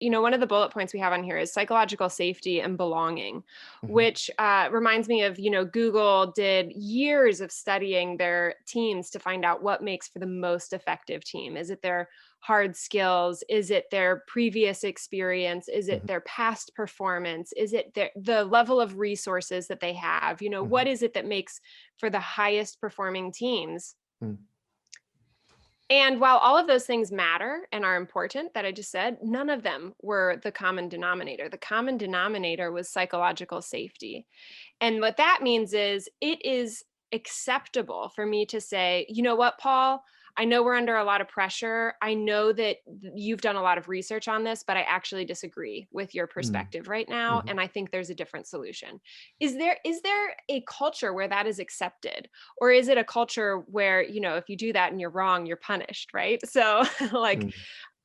one of the bullet points we have on here is psychological safety and belonging, Mhm. which reminds me of, Google did years of studying their teams to find out what makes for the most effective team. Is it their hard skills? Is it their previous experience? Is it Mhm. their past performance? Is it the level of resources that they have? What Mhm. is it that makes for the highest performing teams? Mm. And while all of those things matter and are important that I just said, none of them were the common denominator. The common denominator was psychological safety. And what that means is it is acceptable for me to say, you know what, Paul, I know we're under a lot of pressure. I know that you've done a lot of research on this, but I actually disagree with your Mm. perspective right now. Mhm. And I think there's a different solution. Is there a culture where that is accepted? Or is it a culture where, if you do that and you're wrong, you're punished, right? So like Mm.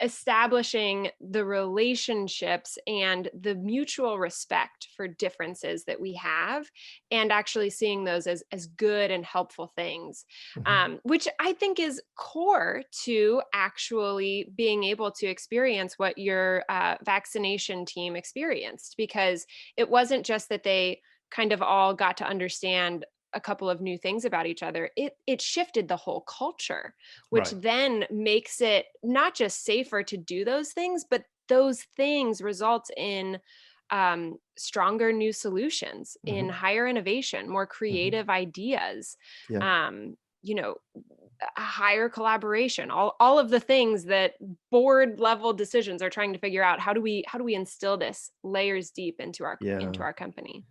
establishing the relationships and the mutual respect for differences that we have and actually seeing those as good and helpful things, Mhm. which I think is core to actually being able to experience what your vaccination team experienced, because it wasn't just that they kind of all got to understand a couple of new things about each other. It shifted the whole culture, which Right. then makes it not just safer to do those things, but those things result in stronger new solutions, in Mhm. higher innovation, more Mhm. creative ideas, Yeah. um, you know, a higher collaboration, all of the things that board level decisions are trying to figure out. How do we instill this layers deep into our Yeah. company?